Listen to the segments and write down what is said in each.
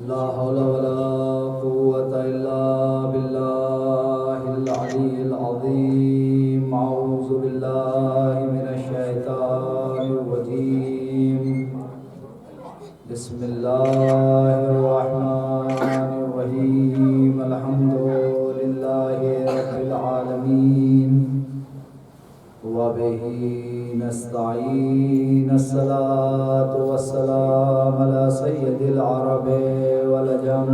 لا حول ولا قوة إلا بالله العلي العظيم. أعوذ بالله من الشيطان الرجيم. بسم الله الرحمن الرحيم. الحمد لله رب العالمين وبه نستعين. الصلاة والسلام على سيد العرب والعجم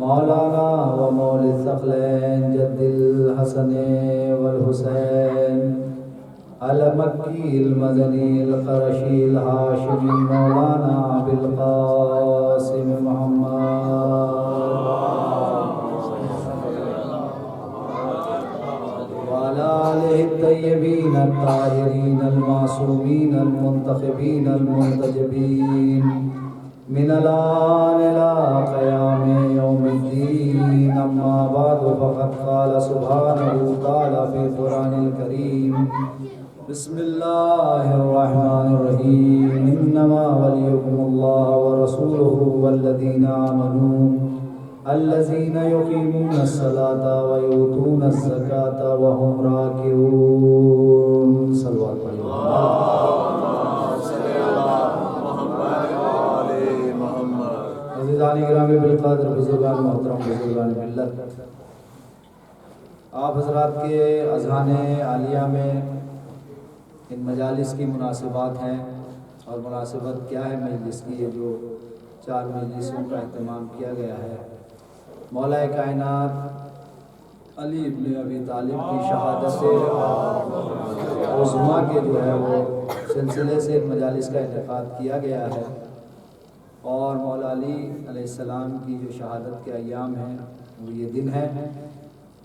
مولانا ومولى الثقلين جد الحسن والحسين المكي المدني القرشي الهاشمي مولانا بالقاسم محمد وعلى آله الطيبين الطاهرين المعصومين المنتخبين المنتجبين من الآن إلى قيام يوم الدين. أما بعد فقد قال سبحانه وتعالى في القرآن الكريم بسم الله الرحمن الرحيم. إنما وليكم الله ورسوله والذين آمنوا الذين يقيمون الصلاة ويؤتون الزكاة وهم راكعون. صلوات عزیزان گرامی بالقدر بزرگان محترم بزرگان ملت، آپ حضرات کے اذہان عالیہ میں ان مجالس کی مناسبات ہیں، اور مناسبت کیا ہے مجلس کی؟ یہ جو 4 مجلسوں کا اہتمام کیا گیا ہے مولا کائنات علی ابن ابی طالب کی شہادت عظمیٰ کے جو ہے وہ سلسلے سے مجالس کا انعقاد کیا گیا ہے، اور مولا علی علیہ السلام کی جو شہادت کے ایام ہیں وہ یہ دن ہے،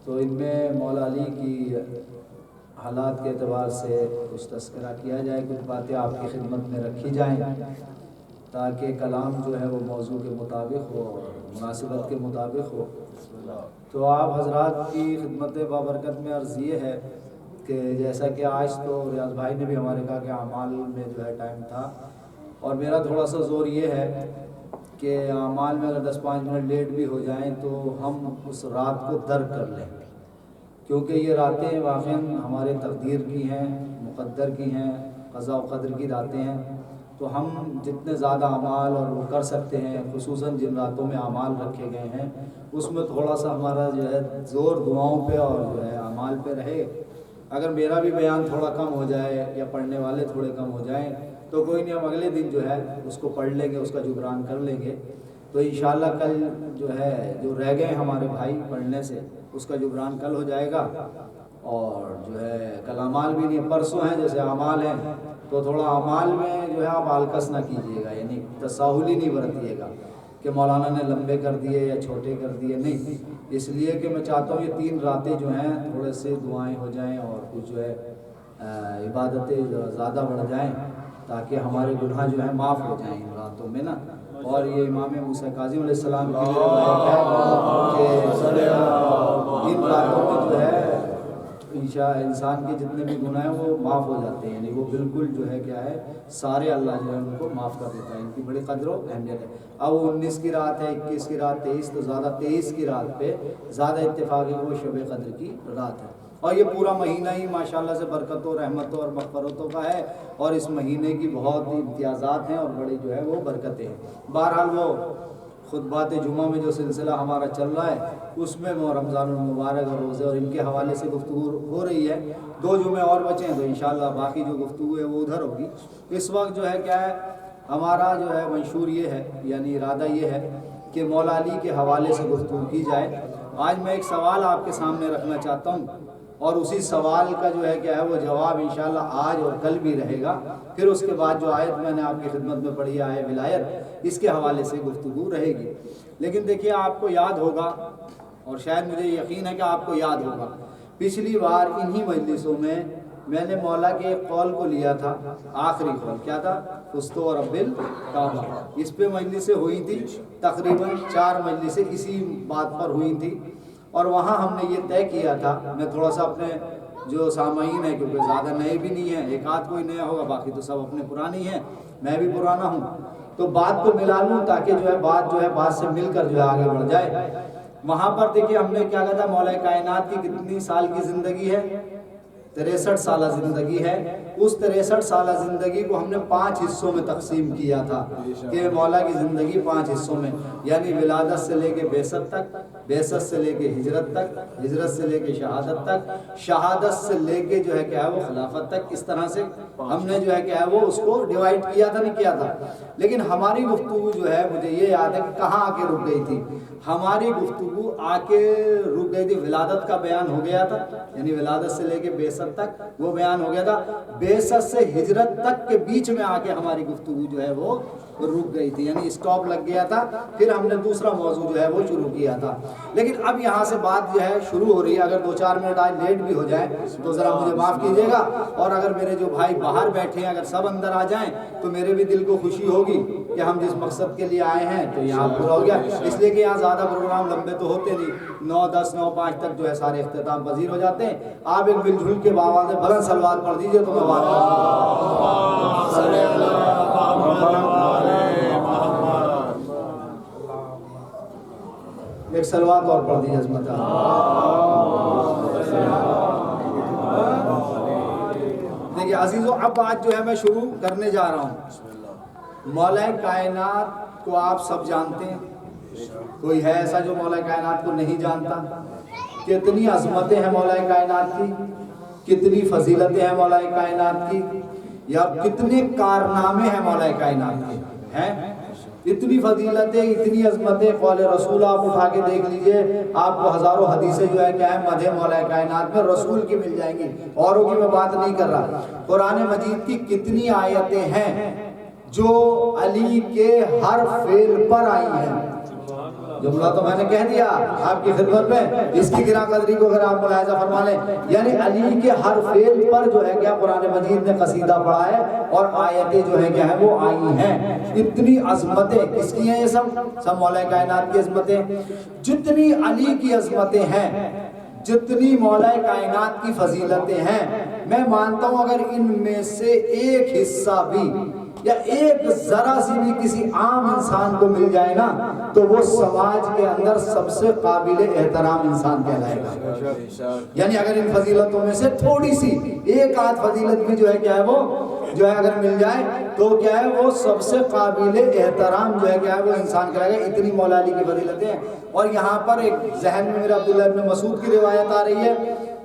تو ان میں مولا علی کی حالات کے اعتبار سے کچھ تذکرہ کیا جائے، کچھ باتیں آپ کی خدمت میں رکھی جائیں تاکہ کلام جو ہے وہ موضوع کے مطابق ہو، مناسبت کے مطابق ہو۔ تو آپ حضرات کی خدمت بابرکت میں عرض یہ ہے کہ جیسا کہ آج تو ریاض بھائی نے بھی ہمارے کہا کہ اعمال میں جو ہے ٹائم تھا، اور میرا تھوڑا سا زور یہ ہے کہ اعمال میں اگر 10-5 منٹ لیٹ بھی ہو جائیں تو ہم اس رات کو درک کر لیں، کیونکہ یہ راتیں واقعاً ہمارے تقدیر کی ہیں، مقدر کی ہیں، قضاء و قدر کی راتیں ہیں، تو ہم جتنے زیادہ اعمال اور وہ کر سکتے ہیں، خصوصاً جن راتوں میں اعمال رکھے گئے ہیں اس میں تھوڑا سا ہمارا جو ہے زور دعاؤں پہ اور جو ہے اعمال پہ رہے۔ اگر میرا بھی بیان تھوڑا کم ہو جائے یا پڑھنے والے تھوڑے کم ہو جائیں تو کوئی نہیں، ہم اگلے دن جو ہے اس کو پڑھ لیں گے، اس کا جبران کر لیں گے۔ تو انشاءاللہ کل جو ہے جو رہ گئے ہمارے بھائی پڑھنے سے اس کا جبران کل ہو جائے گا، اور جو ہے کل اعمال بھی نہیں، پرسوں ہیں جیسے اعمال ہیں، تو تھوڑا اعمال میں جو ہے آپ آلکس نہ کیجیے گا، یعنی تساہلی نہیں برتیے گا کہ مولانا نے لمبے کر دیے یا چھوٹے کر دیے، نہیں، اس لیے کہ میں چاہتا ہوں یہ 3 راتیں جو ہیں تھوڑے سے دعائیں ہو جائیں اور کچھ جو ہے عبادتیں زیادہ بڑھ جائیں تاکہ ہمارے گناہ جو ہیں معاف ہو جائیں ان راتوں میں نا۔ اور یہ امام موسیٰ کاظم علیہ السلام کی روایت ہے کہ ان راتوں میں جو ہے انسان کے جتنے بھی گناہ ہیں وہ معاف ہو جاتے ہیں، یعنی وہ بالکل جو ہے کیا ہے سارے اللہ جو ہے ان کو معاف کر دیتا ہے، ان کی بڑی قدر و اہمیت ہے۔ اب 19 کی رات ہے، 21 کی رات، 23 تو زیادہ 23 کی رات پہ زیادہ اتفاقی وہ شب قدر کی رات ہے، اور یہ پورا مہینہ ہی ماشاءاللہ سے برکتوں، رحمتوں اور مغفرتوں کا ہے، اور اس مہینے کی بہت امتیازات ہیں اور بڑی جو ہے وہ برکتیں ہیں۔ بہرحال وہ خطبات جمعہ میں جو سلسلہ ہمارا چل رہا ہے اس میں وہ رمضان المبارک اور روزے اور ان کے حوالے سے گفتگو ہو رہی ہے، 2 جمعے اور بچے ہیں تو انشاءاللہ باقی جو گفتگو ہے وہ ادھر ہوگی۔ اس وقت جو ہے کیا ہے ہمارا جو ہے منشور یہ ہے، یعنی ارادہ یہ ہے کہ مولا علی کے حوالے سے گفتگو کی جائے۔ آج میں ایک سوال آپ کے سامنے رکھنا چاہتا ہوں، اور اسی سوال کا جو ہے کیا ہے وہ جواب انشاءاللہ آج اور کل بھی رہے گا، پھر اس کے بعد جو آیت میں نے آپ کی خدمت میں پڑھی ہے ولایت، اس کے حوالے سے گفتگو رہے گی۔ لیکن دیکھیے آپ کو یاد ہوگا، اور شاید مجھے یقین ہے کہ آپ کو یاد ہوگا، پچھلی بار انہی مجلسوں میں میں نے مولا کے ایک قول کو لیا تھا، آخری قول کیا تھا؟ فزت ورب الکعبہ۔ اس پہ مجلسیں ہوئی تھی، تقریباً 4 مجلسیں اسی بات پر ہوئی تھی، اور وہاں ہم نے یہ طے کیا تھا، میں تھوڑا سا اپنے جو سامعین ہیں کیونکہ زیادہ نئے بھی نہیں ہیں، ایک آدھ کوئی نیا ہوگا، باقی تو سب اپنے پرانی ہیں، میں بھی پرانا ہوں، تو بات کو ملا لوں تاکہ جو ہے بات سے مل کر جو ہے آگے بڑھ جائے۔ وہاں پر دیکھیے ہم نے کیا کہا تھا، مولا کائنات کی کتنی سال کی زندگی ہے؟ 63 سالہ زندگی ہے۔ اس 63 سالہ زندگی کو ہم نے 5 حصوں میں تقسیم کیا تھا کہ مولا کی زندگی 5 حصوں میں، یعنی ولادت سے لے کے بعثت تک، بعثت سے لے کے ہجرت تک، ہجرت سے لے کے شہادت تک، شہادت سے لے کے جو ہے کیا ہے وہ خلافت تک، اس طرح سے ہم نے جو ہے کیا ہے وہ اس کو ڈیوائیڈ کیا تھا، نہیں کیا تھا۔ لیکن ہماری گفتگو جو ہے مجھے یہ یاد ہے کہ کہاں آ کے رک گئی تھی، ہماری گفتگو آ کے رک گئی تھی ولادت کا بیان ہو گیا تھا، یعنی ولادت سے لے کے بعثت تک وہ بیان ہو گیا تھا، بعثت سے ہجرت تک کے بیچ میں آ کے ہماری گفتگو جو ہے وہ رک گئی تھی، یعنی اسٹاپ لگ گیا تھا، پھر ہم نے دوسرا موضوع جو ہے وہ شروع کیا تھا۔ لیکن اب یہاں سے بات جو ہے شروع ہو رہی ہے، اگر 2-4 منٹ آج لیٹ بھی ہو جائے تو ذرا مجھے معاف کیجیے گا، اور اگر میرے جو بھائی باہر بیٹھے ہیں اگر سب اندر آ جائیں تو میرے بھی دل کو خوشی ہوگی کہ ہم جس مقصد کے لیے آئے ہیں تو یہاں پورا ہو گیا، اس لیے کہ یہاں زیادہ پروگرام لمبے تو ہوتے نہیں، 9-10 9-5 تک جو ہے سارے اختتام پذیر ہو جاتے ہیں۔ آپ ایک مل جل کے باواز بلند صلوات پڑھ دیجیے تو میں بات ایک صلوات اور پڑھ دیجیے عظمت دیکھیے عزیزو، اب آج جو ہے میں شروع کرنے جا رہا ہوں۔ مولا کائنات کو آپ سب جانتے ہیں، کوئی ہے ایسا جو مولا کائنات کو نہیں جانتا؟ کتنی عظمتیں ہیں مولا کائنات کی، کتنی فضیلتیں ہیں مولا کائنات کی، یا کتنے کارنامے ہیں مولا کائنات کے ہیں، اتنی فضیلتیں، اتنی عظمتیں۔ قول رسول آپ اٹھا کے دیکھ لیجئے، آپ کو ہزاروں حدیثیں جو ہے کیا ہے مدح مولا کائنات میں رسول کی مل جائیں گی، اوروں کی میں بات نہیں کر رہا۔ قرآن مجید کی کتنی آیتیں ہیں جو علی کے ہر فعل پر آئی ہیں، جملہ تو میں نے کہہ دیا آپ کی خدمت میں، اس کی گراں قدری کو اگر آپ ملاحظہ فرما لیں، یعنی علی کے ہر فعل پر جو ہے کیا قرآن مجید نے قصیدہ پڑھا ہے اور آیتیں جو ہے کیا ہے وہ آئی ہیں۔ اتنی عظمتیں کس کی ہیں؟ یہ سب مولا کائنات کی عظمتیں۔ جتنی علی کی عظمتیں ہیں، جتنی مولا کائنات کی فضیلتیں ہیں، میں مانتا ہوں اگر ان میں سے ایک حصہ بھی یا ایک ذرا سی بھی کسی عام انسان کو مل جائے نا تو وہ سماج کے اندر سب سے قابل احترام انسان کہلائے گا۔ یعنی اگر ان فضیلتوں میں سے تھوڑی سی ایک آدھ فضیلت بھی جو ہے کیا ہے وہ جو ہے اگر مل جائے تو کیا ہے وہ سب سے قابل احترام جو ہے کیا ہے وہ انسان کہلائے گا۔ اتنی مولا علی کی فضیلتیں ہیں۔ اور یہاں پر ایک ذہن میں میرا عبداللہ ابن مسعود کی روایت آ رہی ہے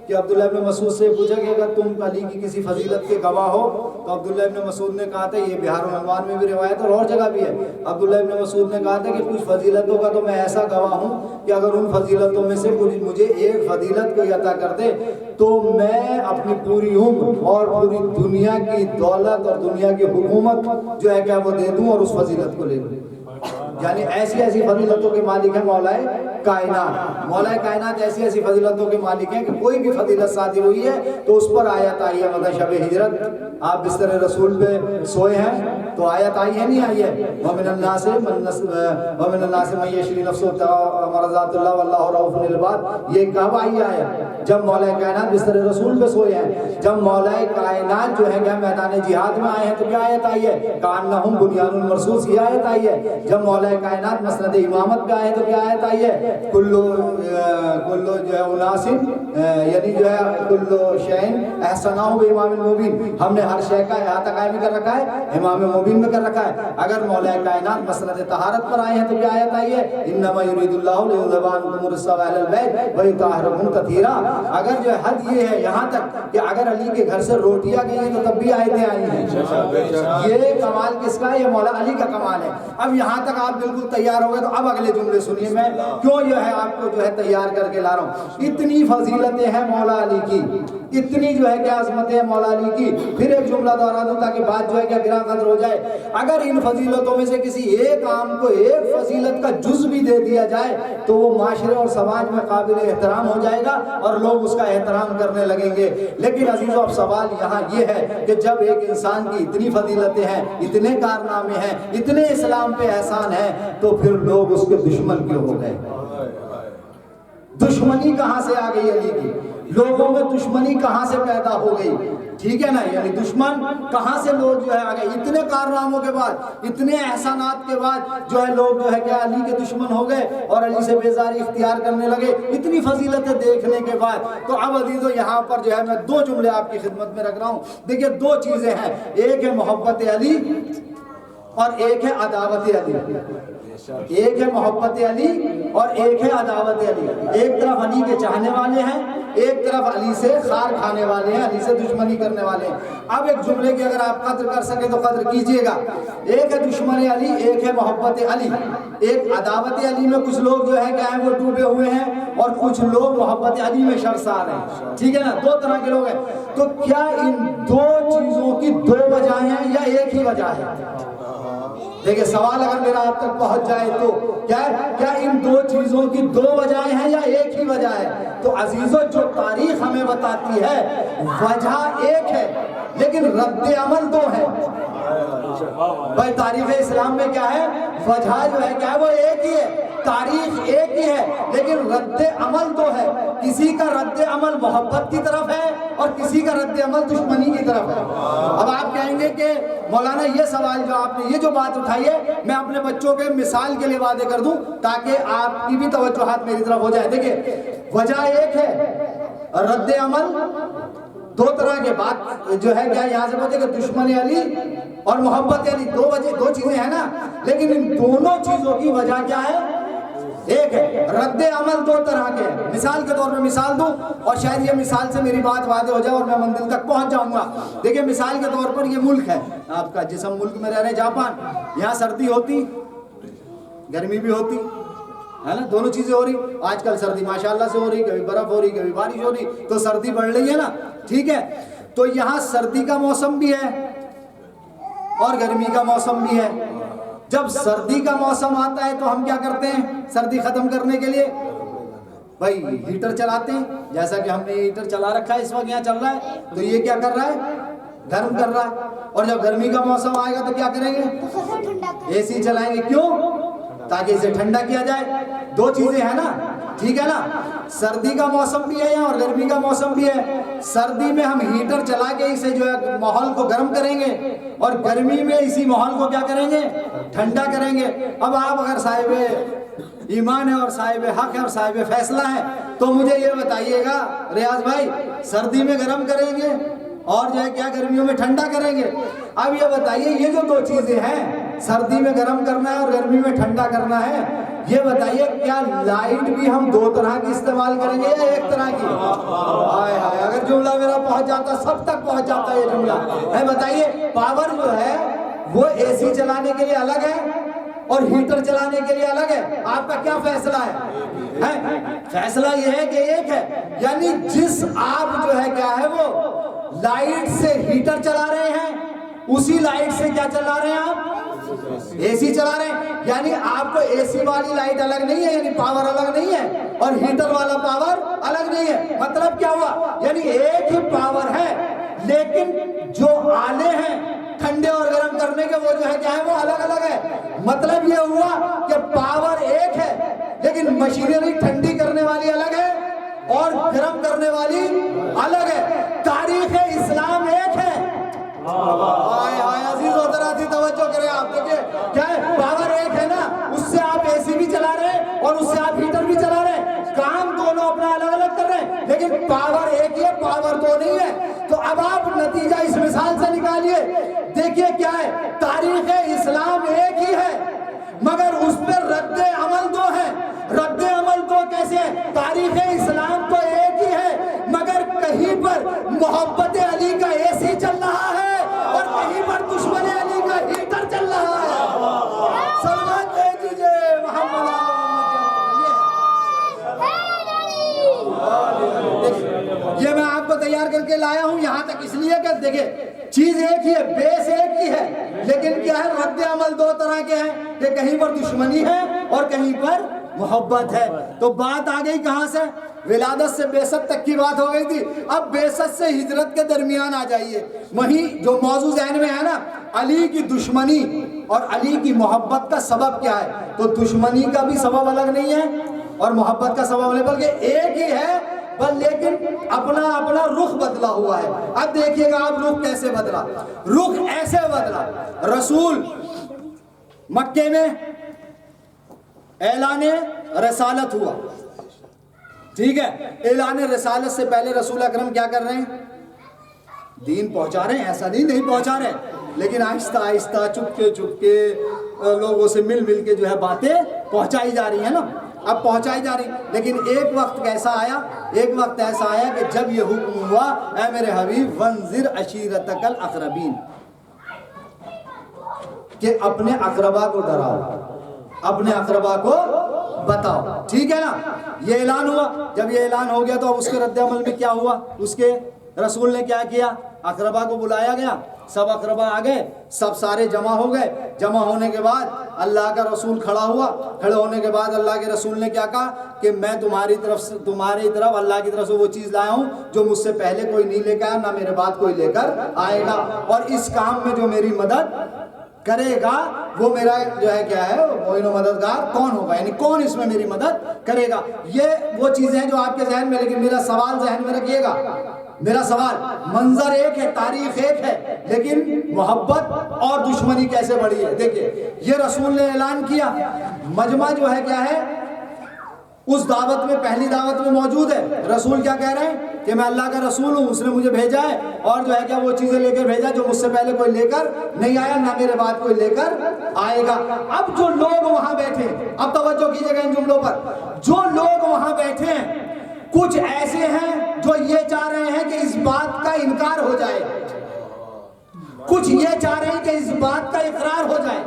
کہ عبداللہ ابن مسعود سے پوچھا کہ اگر تم علی کی کسی فضیلت کے گواہ ہو تو عبداللہ ابن مسعود نے کہا تھا، یہ بہار العنوان میں بھی روایت اور جگہ بھی ہے، عبداللہ ابن مسعود نے کہا تھا کہ کچھ فضیلتوں کا تو میں ایسا گواہ ہوں کہ اگر ان فضیلتوں میں سے مجھے ایک فضیلت کو عطا کر دے تو میں اپنی پوری عمر اور پوری دنیا کی دولت اور دنیا کی حکومت جو ہے کیا وہ دے دوں اور اس فضیلت کو لے لوں۔ یعنی ایسی ایسی فضیلتوں کے مالک ہیں مولا کائنات۔ مولا کائنات ایسی ایسی فضیلتوں کے مالک ہیں کہ کوئی بھی فضیلت صادر ہوئی ہے تو اس پر آیت آئی ہے، مطلب شب ہجرت آپ بستر رسول پہ سوئے ہیں تو آیت آئی ہے نہیں آئی ہے؟ وَمِنَ النَّاسِ مَن يَشْرِي نَفْسَهُ ابْتِغَاءَ مَرْضَاتِ اللَّهِ وَاللَّهُ رَءُوفٌ بِالْعِبَادِ۔ یہ کب آئی ہے؟ جب مولا کائنات بستر رسول پہ سوئے ہیں، جب مولا کائنات جو ہے کہ میدان جہاد میں آئے ہیں تو کیا آیت آئی ہے؟ كَأَنَّهُمْ بُنْيَانٌ مَرْصُوصٌ، یہ آیت آئی ہے۔ جب مولا کائنات مسند امامت پہ آئے تو کیا آیت آئی ہے؟ کلو جو ہے اناسن، یعنی جو ہے کلو شین احسنہ بامام المبین، ہم نے ہر شے کا احاطہ قائم کر رکھا ہے، امام مبین میں کر رکھا ہے۔ اگر مولا کائنات مسند طہارت پر آئے ہیں تو کیا آیت آئی ہے؟ انما یرید اللہ لیذھب عنکم الرجس اہل البیت ویطہرکم تطہیرا۔ اگر جو ہے حد یہ ہے یہاں تک کہ اگر علی کے گھر سے روٹیاں گئی ہیں تو تب بھی آیتیں آئی ہیں۔ یہ کمال کس کا ہے؟ یہ مولا علی کا کمال ہے۔ اب یہاں تک آپ بالکل تیار ہو گئے تو اب اگلے جملے سنیے، میں کیوں جو ہے آپ کو جو ہے تیار کر کے لا رہا ہوں۔ اتنی فضیلتیں ہیں مولا علی کی، اتنی جو ہے کیا عظمتیں ہیں مولا علی کی۔ پھر ایک جملہ دوہرا دوں تاکہ بات جو ہے کیا گراں قدر ہو جائے۔ اگر ان فضیلتوں میں سے کسی ایک عام کو ایک فضیلت کا جز بھی دے دیا جائے تو وہ معاشرے اور سماج میں قابل احترام ہو جائے گا اور لوگ اس کا احترام کرنے لگیں گے۔ لیکن عزیزو اب سوال یہاں یہ ہے کہ جب ایک انسان کی اتنی فضیلتیں ہیں، اتنے کارنامے ہیں، اتنے اسلام پہ احسان ہیں، تو پھر لوگ اس کے دشمن کیوں ہو گئے؟ دشمنی کہاں سے آ گئی علی کی؟ لوگوں میں دشمنی کہاں سے پیدا ہو گئی، ٹھیک ہے نا، یعنی دشمن کہاں سے لوگ جو ہے آ گئے، اتنے کارناموں کے بعد، اتنے احسانات کے بعد جو ہے لوگ جو ہے کیا علی کے دشمن ہو گئے اور علی سے بیزاری اختیار کرنے لگے، اتنی فضیلتیں دیکھنے کے بعد۔ تو اب عزیزو یہاں پر جو ہے میں دو جملے آپ کی خدمت میں رکھ رہا ہوں، دیکھیے دو چیزیں ہیں، ایک ہے محبت علی اور ایک ہے عداوت علی، ایک ہے محبت علی اور ایک ہے عداوت علی۔ ایک طرف علی کے چاہنے والے ہیں، ایک طرف علی سے خار کھانے والے ہیں، علی سے دشمنی کرنے والے ہیں۔ اب ایک جملے کی اگر آپ قدر کر سکیں تو قدر کیجئے گا، ایک ہے دشمن علی، ایک ہے محبت علی۔ ایک عداوت علی میں کچھ لوگ جو ہے کیا ہے وہ ڈوبے ہوئے ہیں اور کچھ لوگ محبت علی میں شرسار ہیں، ٹھیک ہے نا، دو طرح کے لوگ ہیں۔ تو کیا ان دو چیزوں کی دو وجہ ہیں یا ایک ہی وجہ ہے؟ دیکھیں سوال اگر میرا آپ تک پہنچ جائے تو کیا ان دو چیزوں کی دو وجہیں ہیں یا ایک ہی وجہ ہے؟ تو عزیزو جو تاریخ ہمیں بتاتی ہے وجہ ایک ہے لیکن رد عمل دو ہے۔ بھائی تاریخ اسلام میں کیا ہے، وجہ جو ہے کیا ہے وہ ایک ہی ہے، تاریخ ایک ہی ہے لیکن رد عمل دو ہے۔ کسی کا رد عمل محبت کی طرف ہے اور کسی کا رد عمل دشمنی کی طرف ہے۔ اب آپ کہیں گے کہ مولانا یہ سوال جو آپ نے یہ جو بات اٹھائی ہے میں اپنے بچوں کے مثال کے لیے وعدے کر دوں تاکہ آپ کی بھی توجہات میری طرف ہو جائے۔ دیکھیں وجہ ایک ہے، رد عمل دو طرح کے بات جو ہے کیا یہاں سے پوچھے کہ دشمن علی اور محبت علی دو چیزیں ہیں نا، لیکن ان دونوں چیزوں کی وجہ کیا ہے، ایک ہے۔ رد عمل دو طرح کے ہیں، مثال کے طور پہ مثال دوں اور شاید یہ مثال سے میری بات واضح ہو جائے اور میں منزل تک پہنچ جاؤں گا۔ دیکھیں مثال کے طور پر یہ ملک ہے آپ کا، جس ہم ملک میں رہ رہے ہیں جاپان، یہاں سردی ہوتی گرمی بھی ہوتی ہے نا، دونوں چیزیں ہو رہی۔ آج کل سردی ماشاءاللہ سے ہو رہی، کبھی برف ہو رہی کبھی بارش ہو رہی، تو سردی بڑھ رہی ہے نا، ٹھیک ہے۔ تو یہاں سردی کا موسم بھی ہے اور گرمی کا موسم بھی ہے۔ جب سردی کا موسم آتا ہے تو ہم کیا کرتے ہیں سردی ختم کرنے کے لیے؟ بھائی ہیٹر چلاتے ہیں، جیسا کہ ہم نے ہیٹر چلا رکھا ہے اس وقت یہاں چل رہا ہے، تو یہ کیا کر رہا ہے، گرم کر رہا ہے۔ اور جب گرمی کا موسم آئے گا تو کیا کریں گے، اے سی چلائیں گے، کیوں؟ تاکہ اسے ٹھنڈا کیا جائے۔ دو چیزیں ہیں نا، ٹھیک ہے نا، سردی کا موسم بھی ہے یہاں اور گرمی کا موسم بھی ہے۔ سردی میں ہم ہیٹر چلا کے اسے جو ہے ماحول کو گرم کریں گے اور گرمی میں اسی ماحول کو کیا کریں گے، ٹھنڈا کریں گے۔ اب آپ اگر صاحب ایمان ہے اور صاحب حق ہے اور صاحب فیصلہ ہے تو مجھے یہ بتائیے گا ریاض بھائی، سردی میں گرم کریں گے اور جو ہے کیا گرمیوں میں ٹھنڈا کریں گے؟ اب یہ بتائیے یہ جو دو چیزیں ہیں، سردی میں گرم کرنا ہے اور گرمی میں ٹھنڈا کرنا ہے، یہ بتائیے کیا لائٹ بھی ہم دو طرح کی استعمال کریں گے یا ایک طرح کی؟ ہائے ہائے، اگر جملہ میرا پہنچ جاتا، سب تک پہنچ جاتا یہ جملہ ہے۔ بتائیے پاور جو ہے وہ اے سی چلانے کے لیے الگ ہے اور ہیٹر چلانے کے لیے الگ ہے، آپ کا کیا فیصلہ ہے؟ فیصلہ یہ ہے کہ ایک ہے، یعنی جس آپ جو ہے کیا ہے وہ لائٹ سے ہیٹر چلا رہے ہیں اسی لائٹ سے کیا چلا رہے ہیں آپ، اے سی چلا رہے ہیں۔ یعنی آپ کو اے سی والی لائٹ الگ نہیں ہے، یعنی پاور الگ نہیں ہے، اور ہیٹر والا پاور الگ نہیں ہے۔ مطلب کیا ہوا، یعنی ایک ہی پاور ہے لیکن جو آلے ہیں ٹھنڈے اور گرم کرنے کے وہ جو ہے کیا ہے وہ الگ الگ ہے۔ مطلب یہ ہوا کہ پاور ایک ہے لیکن مشینری ٹھنڈی کرنے والی الگ ہے اور گرم کرنے والی الگ ہے۔ تاریخ اسلام ایک ہے۔ آئے آئے عزیز و ذرا توجہ کریں، آپ دیکھیں کیا ہے، پاور ایک ہے نا، اس سے آپ اے سی بھی چلا رہے ہیں اور اس سے آپ ہیٹر بھی چلا رہے ہیں، کام دونوں اپنا الگ الگ کر رہے ہیں لیکن پاور ایک ہی ہے، پاور دو نہیں ہے۔ تو اب آپ نتیجہ اس مثال سے نکالیے، دیکھیے کیا ہے، تاریخ اسلام ایک ہی ہے مگر اس پہ رد عمل دو ہے۔ رد عمل دو کیسے ہے، تاریخ اسلام تو ایک ہی ہے مگر کہیں پر محبت علی کا اے سی چل رہا ہے اور کہیں پر دشمن علی کا ہیٹر چل رہا ہے۔ سلام دے دیجئے محمد یہ میں آپ کو تیار کر کے لایا ہوں یہاں تک اس لیے کہ دیکھیں چیز ایک ہی ہے، بیس ایک ہی ہے لیکن کیا ہے، رد عمل دو طرح کے ہیں کہ کہیں پر دشمنی ہے اور کہیں پر محبت ہے۔ تو بات آ گئی کہاں سے، ولادت سے بعثت تک کی بات ہو گئی تھی، اب بعثت سے ہجرت کے درمیان آ جائیے، وہیں جو موضوع ذہن میں ہے نا، علی کی دشمنی اور علی کی محبت کا سبب کیا ہے۔ تو دشمنی کا بھی سبب الگ نہیں ہے اور محبت کا سبب الگ، بلکہ ایک ہی ہے بس لیکن اپنا اپنا رخ بدلا ہوا ہے. اب دیکھیے گا آپ رخ کیسے بدلا. رخ ایسے بدلا, رسول مکے میں اعلان رسالت ہوا, ٹھیک ہے. اعلان رسالت سے پہلے رسول اکرم کیا کر رہے ہیں؟ دین پہنچا رہے ہیں. ایسا نہیں پہنچا رہے, لیکن آہستہ آہستہ چپ کے لوگوں سے مل کے جو ہے باتیں پہنچائی جا رہی ہیں نا. اب پہنچائی جا رہی, لیکن ایک وقت ایسا آیا کہ جب یہ حکم ہوا, اے میرے حبیب وانذر عشیرتک الاقربین, کہ اپنے اقربا کو ڈراؤ, اپنے اقربا کو بتاؤ, ٹھیک ہے نا. یہ اعلان ہوا. جب یہ اعلان ہو گیا تو اب اس کے رد عمل میں کیا ہوا؟ اس کے رسول نے کیا کیا؟ اقربا کو بلایا گیا, سب اقربا آ گئے, سب سارے جمع ہو گئے. جمع ہونے کے بعد اللہ کا رسول کھڑا ہوا. کھڑے ہونے کے بعد اللہ کے رسول نے کیا کہا کہ میں تمہاری طرف اللہ کی طرف سے وہ چیز لایا ہوں جو مجھ سے پہلے کوئی نہیں لے کے آیا, نہ میرے بعد کوئی لے کر آئے گا, اور اس کام میں جو میری مدد کرے گا وہ میرا جو ہے کیا ہے معین و مددگار کون ہوگا, یعنی کون اس میں میری مدد کرے گا. یہ وہ چیزیں ہیں جو آپ کے ذہن میں, لیکن میرا سوال ذہن میں رکھیے گا. میرا سوال, منظر ایک ہے, تاریخ ایک ہے, لیکن محبت اور دشمنی کیسے بڑھی ہے. دیکھیے یہ رسول نے اعلان کیا, مجمع جو ہے کیا ہے اس دعوت میں, پہلی دعوت میں موجود ہے. رسول کیا کہہ رہے ہیں کہ میں اللہ کا رسول ہوں, اس نے مجھے بھیجا ہے, اور جو ہے کیا وہ چیزیں لے کر بھیجا جو مجھ سے پہلے کوئی لے کر نہیں آیا, نہ میرے بعد کوئی لے کر آئے گا. اب جو لوگ وہاں بیٹھے, اب توجہ کیجئے گا ان جملوں پر, جو لوگ وہاں بیٹھے ہیں کچھ ایسے ہیں جو یہ چاہ رہے ہیں کہ اس بات کا انکار ہو جائے, کچھ یہ چاہ رہے ہیں کہ اس بات کا اقرار ہو جائے.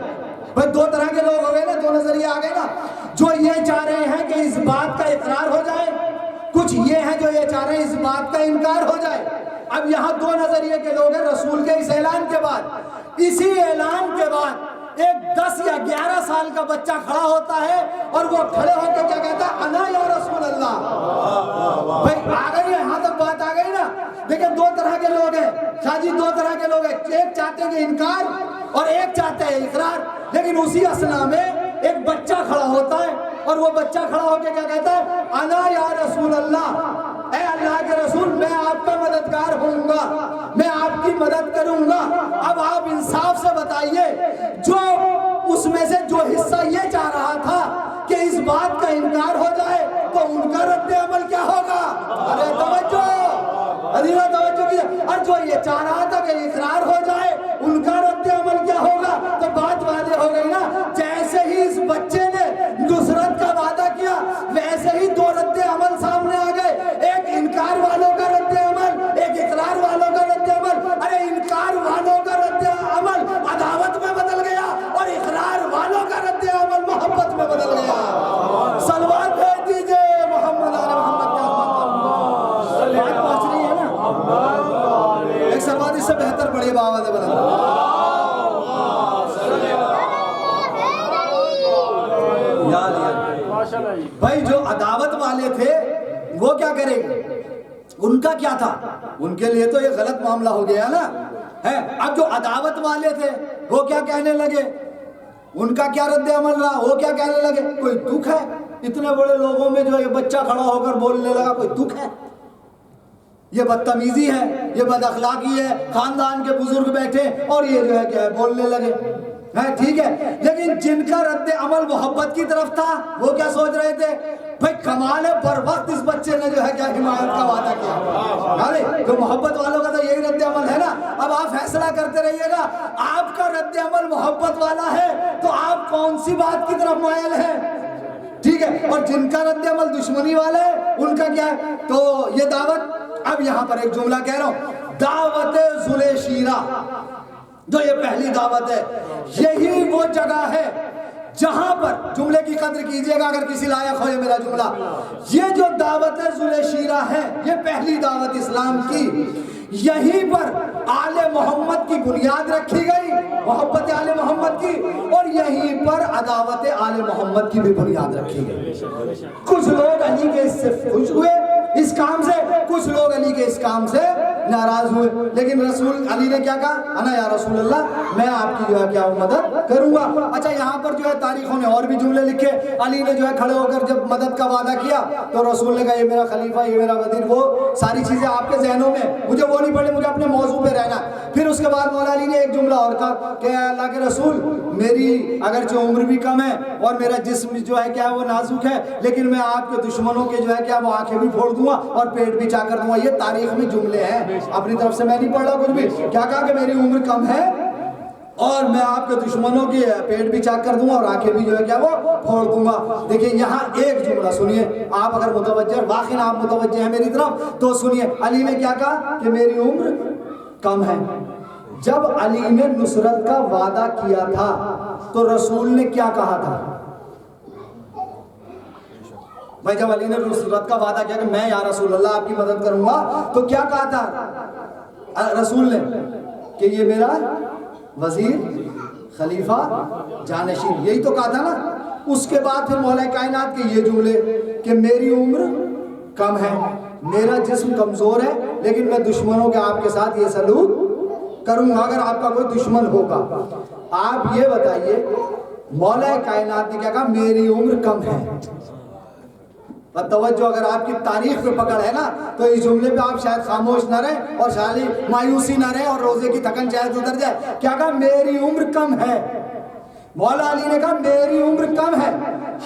بھائی دو طرح کے لوگ ہو گئے نا, دو نظریے آ گئے نا. جو یہ چاہ رہے ہیں کہ اس بات کا اقرار ہو جائے, کچھ یہ ہیں جو یہ چاہ رہے ہیں اس بات کا انکار ہو جائے. اب یہاں دو نظریے کے لوگ ہیں. رسول کے اس اعلان کے بعد, اسی اعلان کے بعد ایک 10 یا 11 سال کا بچہ کھڑا ہوتا ہے, اور وہ کھڑے ہو کے کیا کہتا ہے, انا یا رسول اللہ. بھائی آ گئی ہے, یہاں تک بات آ گئی نا. دیکھیں دو طرح کے لوگ ہیں شاہ جی, دو طرح کے لوگ ہیں. ایک چاہتے ہیں کہ انکار, اور ایک چاہتے ہیں اقرار. لیکن اسی اثنا میں ایک بچہ کھڑا ہوتا ہے, اور وہ بچہ کھڑا ہو کے کیا کہتا ہے, انا یا رسول اللہ, اے اللہ کے رسول میں آپ کا مددگار ہوں گا, میں آپ کی مدد کروں گا. اب آپ انصاف سے بتائیے, جو اس میں سے جو حصہ یہ چاہ رہا تھا کہ اس بات کا انکار ہو جائے, تو ان کا رد عمل کیا ہوگا؟ ارے توجہ کیجئے. اور جو یہ چاہ رہا تھا کہ اقرار ہو جائے, ان کا رد عمل کیا ہوگا؟ تو بات واضح ہو گئی نا. جیسے ہی اس بچے نے نصرت کا وعدہ کیا, ویسے ہی دو رد عمل سامنے آ گئے, ایک انکار والوں کا رد عمل, ایک اقرار والوں کا رد عمل. ارے انکار والوں کا رد عمل عداوت میں بدل گیا, اور اقرار والوں کا رد عمل محبت میں بدل گیا. صلوات بھیج دیجئے محمد آل محمد کے احمد. بات پہنچ رہی ہے نا. ایک صلوات اس سے بہتر پڑھیے بآواز بلند. بھائی جو عداوت والے تھے وہ کیا کریں گے, ان کا کیا تھا, ان کے لیے تو یہ غلط معاملہ ہو گیا نا ہے. اب جو عداوت والے تھے وہ کیا کہنے لگے, ان کا کیا رد عمل رہا, وہ کیا کہنے لگے, کوئی دکھ ہے اتنے بڑے لوگوں میں جو یہ بچہ کھڑا ہو کر بولنے لگا, کوئی دکھ ہے, یہ بدتمیزی ہے, یہ بد اخلاقی ہے, خاندان کے بزرگ بیٹھے اور یہ جو ہے کیا ہے بولنے لگے. ٹھیک ہے, لیکن جن کا رد عمل محبت کی طرف تھا وہ کیا سوچ رہے تھے, بھائی کمال ہے بر وقت اس بچے نے جو ہے کیا حمایت کا وعدہ کیا. جو محبت والوں کا تو یہی رد عمل ہے نا. اب آپ فیصلہ کرتے رہیے گا, آپ کا رد عمل محبت والا ہے تو آپ کون سی بات کی طرف مائل ہیں, ٹھیک ہے. اور جن کا رد عمل دشمنی والا ہے ان کا کیا ہے. تو یہ دعوت, اب یہاں پر ایک جملہ کہہ رہا ہوں, دعوت ذوالِ شیرہ, جو یہ پہلی دعوت ہے, یہی وہ جگہ ہے جہاں پر, جملے کی قدر کیجئے گا اگر کسی لائق ہو یہ میرا جملہ, یہ جو دعوت ذوالِ شیرہ ہے, یہ پہلی دعوت اسلام کی, یہیں پر آل محمد کی بنیاد رکھی گئی, محبت آل محمد کی, اور یہیں پر عداوت آل محمد کی بھی بنیاد رکھی گئی. کچھ لوگ علی کے اس سے خوش ہوئے اس کام سے, کچھ لوگ علی کے اس کام سے ناراض ہوئے، لیکن رسول علی نے کیا کہا؟ انا یا رسول اللہ، میں آپ کی جو ہے کیا مدد کروں گا۔ اچھا یہاں پر جو ہے تاریخوں نے اور بھی جملے لکھے، علی نے جو ہے کھڑے ہو کر جب مدد کا وعدہ کیا تو رسول نے کہا یہ میرا خلیفہ، یہ میرا وزیر، وہ ساری چیزیں آپ کے ذہنوں میں، مجھے وہ نہیں پڑھے، مجھے اپنے موضوع پہ رہنا۔ پھر اس کے بعد مولا علی نے ایک جملہ اور کہا کہ اللہ کے رسول، میری اگرچہ عمر بھی کم ہے اور میرا جسم جو ہے کیا وہ نازک ہے، لیکن میں آپ کے دشمنوں کے جو ہے کیا وہ آنکھیں بھی پھوڑ دوں گا اور پیٹ بھی چاک کر دوں گا۔ یہ تاریخ میں جملے ہیں، اپنی طرف سے میں نہیں پڑھ رہا کچھ بھی۔ کیا کہا کہ میری عمر کم ہے اور میں آپ کے دشمنوں کی پیٹ بھی چاک کر دوں گا اور آنکھیں بھی جو ہے کیا وہ پھوڑ دوں گا۔ دیکھیں یہاں ایک جملہ سنیے، آپ اگر متوجہ، واقعی آپ متوجہ ہیں میری طرف تو سنیے، علی نے کیا کہا کہ میری عمر کم ہے۔ جب علی نے نصرت کا وعدہ کیا تھا تو رسول نے کیا کہا تھا؟ بھائی جب علی نے نصرت کا وعدہ کیا کہ میں یا رسول اللہ آپ کی مدد کروں گا تو کیا کہا تھا رسول نے؟ کہ یہ میرا وزیر، خلیفہ، جانشین، یہی تو کہا تھا نا۔ اس کے بعد پھر مولا کائنات کے یہ جملے کہ میری عمر کم ہے، میرا جسم کمزور ہے، لیکن میں دشمنوں کے آپ کے ساتھ یہ سلوک کروں گا اگر آپ کا کوئی دشمن ہوگا۔ آپ یہ بتائیے مولا کائنات نے کیا کہا؟ میری عمر کم ہے۔ توجہ، اگر آپ کی تاریخ پہ پکڑ ہے نا تو اس جملے پہ آپ شاید خاموش نہ رہیں اور شاید مایوسی نہ رہیں اور روزے کی تھکن شاید اتر جائے۔ کیا کہا؟ میری عمر کم ہے۔ مولا علی نے کہا میری عمر کم ہے۔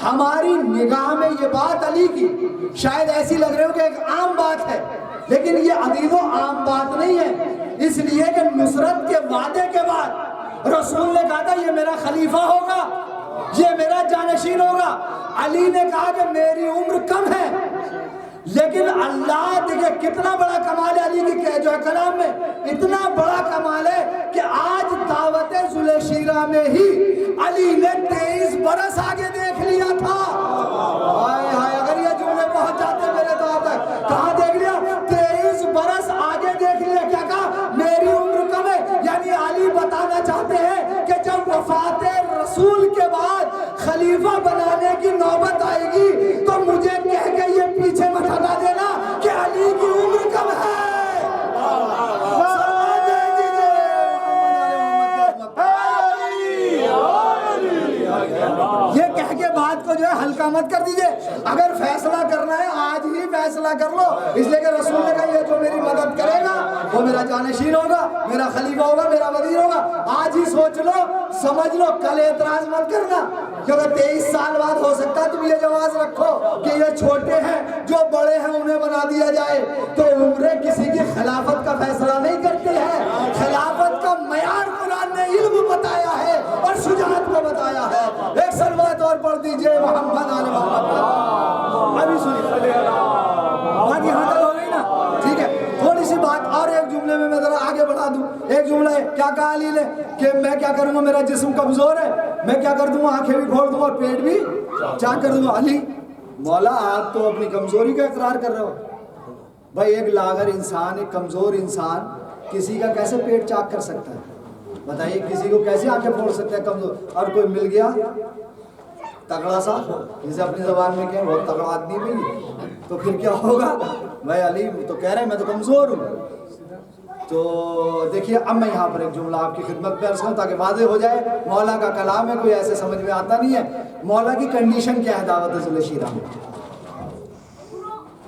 ہماری نگاہ میں یہ بات علی کی شاید ایسی لگ رہی ہو کہ ایک عام بات ہے، لیکن یہ عزیزوں عام بات نہیں ہے، اس لیے کہ نصرت کے وعدے کے بعد رسول نے کہا تھا یہ میرا خلیفہ ہوگا، یہ میرا جانشین ہوگا۔ علی نے کہا کہ میری عمر کم ہے، لیکن اللہ دیکھیں کتنا بڑا کمال ہے علی کی جو ہے کلام میں، اتنا بڑا کمال ہے کہ آج دعوت ذوالشیرہ میں ہی علی نے 23 برس آگے دیکھ لیا تھا۔ ہائے ہائے، اگر یہ جملے پہنچ جاتے میرے تو آپ تک، کہاں دیکھ لیا؟ 23 برس آگے دیکھ لیا۔ کیا کہا؟ میری عمر کم ہے، یعنی علی بتانا چاہتے ہیں کہ جب وفات رسول کے بعد خلیفہ بنانے کی نوبت آئے گی تو مجھے کہہ کے یہ پیچھے مت ہٹا دینا کہ علی کی عمر کم ہے۔ یہ کہہ کے بات کو جو ہے ہلکا مت کر دیجئے، اگر فیصلہ کرنا ہے آج ہی فیصلہ کر لو، اس لیے کہ رسول نے کہا یہ جو میری مدد کرے گا وہ میرا جانشین ہوگا، میرا خلیفہ ہوگا، میرا وزیر ہوگا۔ آج ہی سوچ لو، سمجھ لو، کل اعتراض مت کرنا، کیونکہ 23 سال بعد ہو سکتا ہے تم یہ جواز رکھو کہ یہ چھوٹے ہیں، جو بڑے ہیں انہیں بنا دیا جائے۔ تو عمریں کسی کی خلافت کا فیصلہ نہیں کرتے ہیں، خلافت کا معیار قرآن نے علم بتایا ہے اور شجاعت کو بتایا ہے۔ ایک سلوات اور پڑھ دیجئے محمد آل محمد۔ ابھی سنیے، بات یہاں تک ہو گئی نا؟ ٹھیک ہے، تھوڑی سی بات اور ایک جملے میں ذرا آگے بڑھا دوں۔ ایک جملہ ہے، کیا کہا علی نے کہ میں کیا کروں گا؟ میرا جسم کمزور ہے، میں کیا کر دوں گا؟ آنکھیں بھی پھوڑ دوں گا اور پیٹ بھی چاک کر دوں گا۔ علی مولا آپ تو اپنی کمزوری کا اقرار کر رہے ہو۔ بھائی ایک لاغر انسان، ایک کمزور انسان کسی کا کیسے پیٹ چاک کر سکتا ہے؟ بتائیے کسی کو کیسے آنکھیں پھوڑ سکتا ہے کمزور؟ اور کوئی مل گیا تگڑا سا، جسے اپنی زبان میں کہیں بہت تگڑا آدمی بھی، تو پھر کیا ہوگا؟ بھائی علی تو کہہ رہے ہیں میں تو کمزور ہوں۔ تو دیکھیے اب میں یہاں پر ایک جملہ آپ کی خدمت میں عرض کروں تاکہ واضح ہو جائے، مولا کا کلام ہے، کوئی ایسے سمجھ میں آتا نہیں ہے۔ مولا کی کنڈیشن کیا ہے دعوت ذوالشیرہ میں؟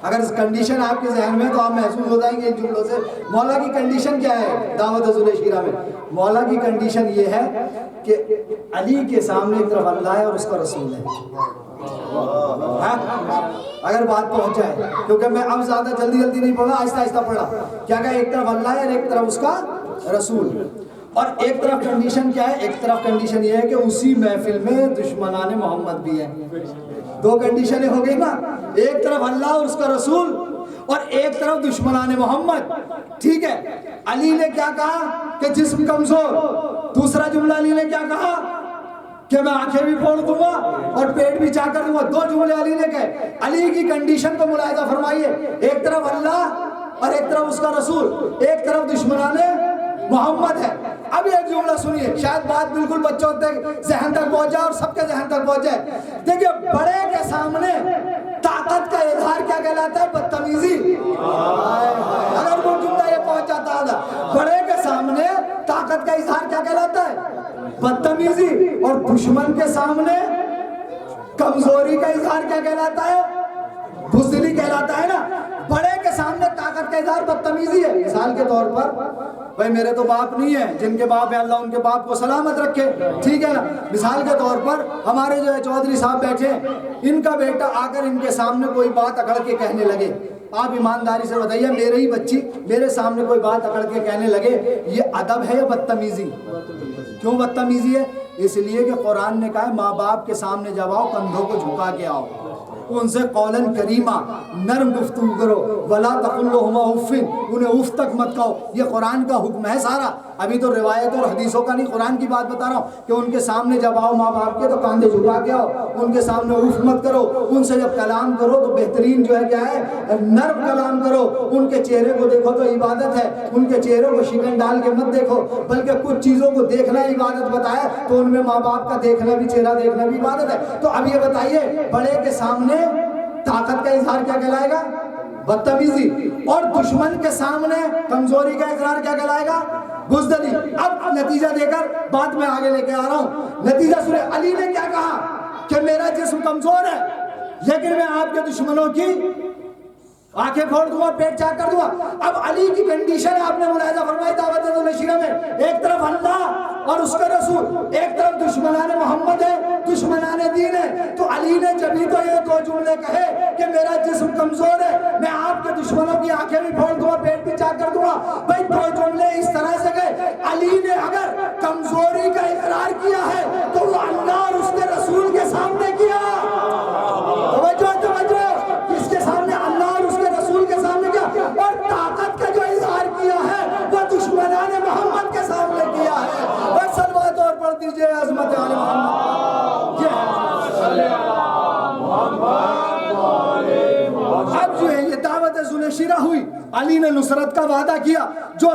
اگر اس کنڈیشن آپ کے ذہن میں تو آپ محسوس ہو جائیں گے ان جملوں سے۔ مولا کی کنڈیشن کیا ہے دعوت ذوالشیرہ میں؟ مولا کی کنڈیشن یہ ہے کہ علی کے سامنے ایک طرف اللہ ہے اور اس کا رسول ہے۔ اگر بات پہنچ جائے، کیونکہ میں اب زیادہ جلدی نہیں پڑھا، آہستہ آہستہ پڑھا۔ کیا کہا؟ ایک طرف اللہ ہے اور ایک طرف اس کا رسول، اور ایک طرف کنڈیشن کیا ہے؟ ایک طرف کنڈیشن یہ ہے کہ اسی محفل میں دشمنان محمد بھی ہیں۔ دو کنڈیشنیں ہو گئی نا، ایک طرف اللہ اور اس کا رسول اور ایک طرف دشمنان محمد۔ ٹھیک ہے، علی نے کیا کہا کہ جسم کمزور، دوسرا جملہ علی نے کیا کہا کہ میں آنکھیں بھی پھوڑ دوں گا اور پیٹ بھی چاک کر دوں گا۔ دو جملے علی نے کہے۔ علی کی کنڈیشن کو ملاحظہ فرمائیے، ایک طرف اللہ اور ایک طرف اس کا رسول، ایک طرف دشمنان محمد ہے۔ اب ایک جملہ سنیے، شاید بات بالکل بچوں تک ذہن تک پہنچ جائے اور سب کے ذہن تک پہنچ جائے۔ دیکھیے بڑے کے سامنے طاقت کا اظہار کیا کہلاتا ہے؟ بدتمیزی۔ اگر وہ جملہ یہ پہنچ طاقت کا اظہار کیا کہلاتا ہے؟ بدتمیزی. اور دشمن کے سامنے کمزوری کا اظہار کیا کہلاتا ہے؟ بزدلی کہلاتا ہے نا. بڑے کے سامنے طاقت کا اظہار بدتمیزی ہے. مثال کے طور پر بھائی میرے تو باپ نہیں ہے، جن کے باپ ہیں اللہ ان کے باپ کو سلامت رکھے، ٹھیک ہے نا. مثال کے طور پر ہمارے جو ہے چودھری صاحب بیٹھے ہیں، ان کا بیٹا آ کر ان کے سامنے کوئی بات اکڑ کے کہنے لگے. آپ ایمانداری سے بتائیے، میرے ہی بچی میرے سامنے کوئی بات اکڑ کے کہنے لگے، یہ ادب ہے یا بدتمیزی؟ کیوں بدتمیزی ہے؟ اس لیے کہ قرآن نے کہا ہے ماں باپ کے سامنے جب آؤ کندھوں کو جھکا کے آؤ، ان سے قولاً کریمہ نرم گفتگو کرو، ولا تقل لهما اف، انہیں اف تک مت کہو. یہ قرآن کا حکم ہے سارا. ابھی تو روایت اور حدیثوں کا نہیں، قرآن کی بات بتا رہا ہوں کہ ان کے سامنے جب آؤ ماں باپ کے تو کاندھے جھکا کے آؤ، ان کے سامنے اف مت کرو. ان سے جب کلام کرو تو بہترین جو ہے کیا ہے، نرم کلام کرو. ان کے چہرے کو دیکھو تو عبادت ہے، ان کے چہروں کو شکن ڈال کے مت دیکھو، بلکہ کچھ چیزوں کو دیکھنا عبادت بتایا تو ان میں ماں باپ کا دیکھنا بھی، چہرہ دیکھنا بھی عبادت ہے. تو اب یہ بتائیے بڑے کے سامنے طاقت کا اظہار کیا کہلائے گا؟ بدتمیزی. اور دشمن کے سامنے کمزوری کا اقرار کیا کہلائے گا؟ بزدلی. اب نتیجہ دے کر بات میں آگے لے کے آ رہا ہوں. نتیجہ سنیں، علی نے کیا کہا کہ میرا جسم کمزور ہے لیکن میں آپ کے دشمنوں کی آنکھیں پھوڑ دوں گا، پیٹ چاک کر دوں گا. اب علی کی کنڈیشن آپ نے ملاحظہ فرمائی دعوت نشیرہ میں، ایک طرف اللہ اور اس کا رسول، ایک طرف دشمنان محمد ہے، دشمنان دین ہے. تو علی نے جبھی تو یہ دو جملے کہے کہ میرا جسم کمزور ہے، میں آپ کے دشمنوں کی آنکھیں بھی پھوڑ دوں گا، پیٹ بھی چاک کر دوں گا. بھائی دو جملے اس طرح سے گئے. علی نے اگر کمزوری کا اقرار کیا ہے تو وہ اللہ اور اس کے رسول کے سامنے کیا. توجہ، کس کے سامنے؟ اللہ اور اس کے رسول کے سامنے کیا. اور طاقت کا جو اظہار کیا ہے وہ دشمنان محمد کے سامنے کیا ہے. اور صلوات اور پڑھ دیجئے عظمت آل محمد. اب جو ہے یہ دعوت ذوالشیرہ ہوئی، علی نے نصرت کا وعدہ کیا. جو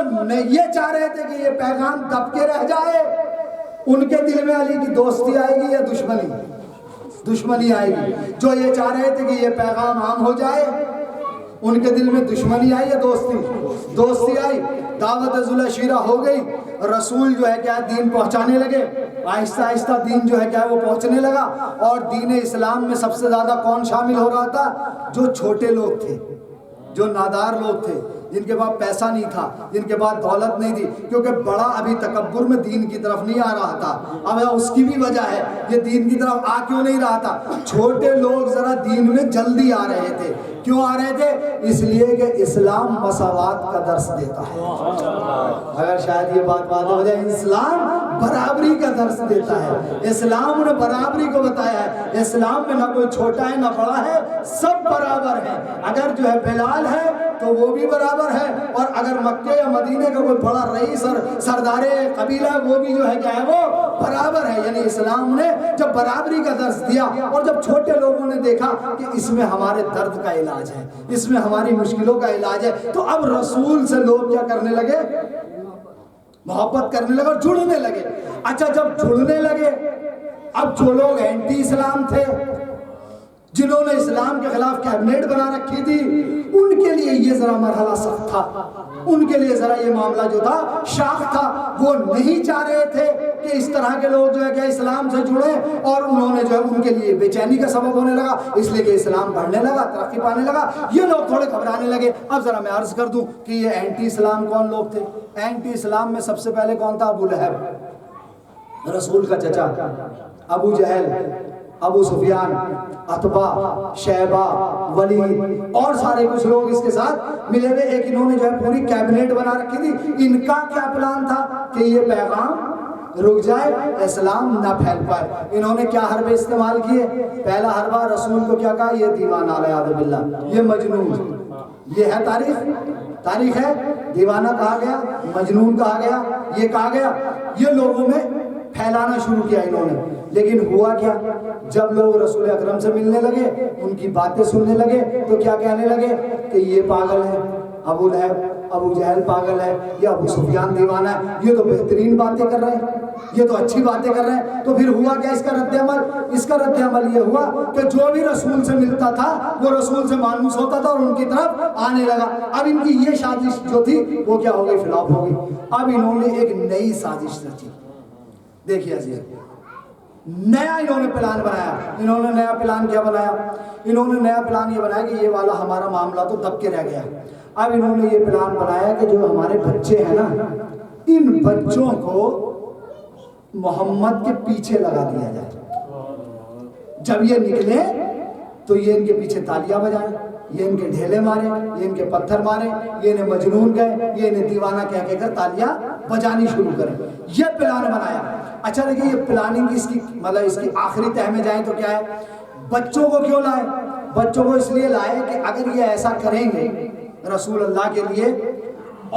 یہ چاہ رہے تھے کہ یہ پیغام دب کے رہ جائے، ان کے دل میں علی کی دوستی آئے گی یا دشمنی؟ دشمنی آئے گی. جو یہ چاہ رہے تھے کہ یہ پیغام عام ہو جائے، ان کے دل میں دشمنی آئی یا دوستی آئی. دعوت ذوالشیرہ ہو گئی. رسول جو ہے کیا دین پہنچانے لگے. آہستہ آہستہ دین جو ہے کیا وہ پہنچنے لگا. اور دین اسلام میں سب سے زیادہ کون شامل ہو رہا تھا؟ جو چھوٹے لوگ تھے، جو نادار لوگ تھے، جن کے پاس پیسہ نہیں تھا، جن کے پاس دولت نہیں تھی. کیونکہ بڑا ابھی تکبر میں دین کی طرف نہیں آ رہا تھا. اب اس کی بھی وجہ ہے، یہ دین کی طرف آ کیوں نہیں رہا تھا؟ چھوٹے لوگ ذرا دین میں جلدی آ رہے تھے. کیوں آ رہے تھے؟ اس لیے کہ اسلام مساوات کا درس دیتا ہے. اگر شاید یہ بات ہو جائے، اسلام برابری کا درس دیتا ہے. اسلام نے برابری کو بتایا ہے. اسلام میں نہ کوئی چھوٹا ہے نہ بڑا ہے، سب برابر ہیں. اگر جو ہے بلال ہے تو وہ بھی برابر ہے، اور اگر مکے یا مدینے کا کوئی بڑا رئیس اور سردار قبیلہ ہے وہ بھی جو ہے کیا ہے وہ برابر ہے. یعنی اسلام نے جب برابری کا درس دیا اور جب چھوٹے لوگوں نے دیکھا کہ اس میں ہمارے درد کا علاج ہے، اس میں ہماری مشکلوں کا علاج ہے، تو اب رسول سے لوگ کیا کرنے لگے؟ محبت کرنے لگے اور جڑنے لگے. اچھا جب جڑنے لگے، اب جو لوگ اینٹی اسلام تھے، جنہوں نے اسلام کے خلاف کیبنیٹ بنا رکھی تھی، ان کے لیے یہ ذرا مرحلہ سخت تھا. ان کے لیے ذرا یہ معاملہ جو تھا شاخ تھا. وہ نہیں چاہ رہے تھے کہ اس طرح کے لوگ جو ہے کہ اسلام سے جڑے، اور انہوں نے جو ہے ان کے لیے بے چینی کا سبب ہونے لگا، اس لیے کہ اسلام بڑھنے لگا، ترقی پانے لگا. یہ لوگ تھوڑے گھبرانے لگے. اب ذرا میں عرض کر دوں کہ یہ اینٹی اسلام کون لوگ تھے. اینٹی اسلام میں سب سے پہلے کون تھا؟ ابو لہب، رسول کا چچا. ابو جہل، ابو سفیان، عتبہ، شیبہ، ولید اور سارے کچھ لوگ اس کے ساتھ ملے ہوئے. ایک انہوں نے جو ہے پوری کیبنیٹ بنا رکھی تھی. ان کا کیا پلان تھا کہ یہ پیغام رک جائے، اسلام نہ پھیل پائے. انہوں نے کیا حربے استعمال کیے؟ پہلا حربہ رسول کو کیا کہا؟ یہ دیوانہ علیہ باللہ، یہ مجنون. یہ ہے تاریخ ہے. دیوانہ کہا گیا، مجنون کہا گیا، یہ کہا گیا. یہ لوگوں میں پھیلانا شروع کیا انہوں نے. لیکن ہوا کیا؟ جب لوگ رسول اکرم سے ملنے لگے، ان کی باتیں سننے لگے، تو کیا کہنے لگے کہ یہ پاگل ہے. ابو لہب ابو جہل پاگل ہے یا ابو سفیان دیوانہ ہے، یہ تو بہترین باتیں کر رہے ہیں، یہ تو اچھی باتیں کر رہے ہیں. تو پھر ہوا کیا اس کا رد عمل؟ اس کا رد عمل یہ ہوا کہ جو بھی رسول سے ملتا تھا وہ رسول سے مانوس ہوتا تھا اور ان کی طرف آنے لگا. اب ان کی یہ سازش جو تھی وہ کیا ہو گئی؟ فلاپ ہو گئی. اب انہوں نے ایک نئی سازش رچی. دیکھیے عزیز، نیا انہوں نے پلان بنایا. انہوں نے نیا پلان کیا بنایا؟ انہوں نے نیا پلان یہ بنایا کہ یہ والا ہمارا معاملہ تو دب کے رہ گیا. اب انہوں نے یہ پلان بنایا کہ جو ہمارے بچے ہیں نا، ان بچوں کو محمد کے پیچھے لگا دیا جائے. جب یہ نکلے تو یہ ان کے پیچھے تالیاں بجائیں، یہ ان کے ڈھیلے مارے، یہ ان کے پتھر مارے، یہ انہیں مجنون کہے، یہ انہیں دیوانہ کہہ کر تالیاں بجانی شروع کریں. یہ پلان بنایا. اچھا دیکھیں، یہ پلاننگ اس کی مطلب اس کی آخری تہ میں جائیں تو کیا ہے؟ بچوں کو کیوں لائے؟ بچوں کو اس لیے لائے کہ اگر یہ ایسا کریں گے رسول اللہ کے لیے،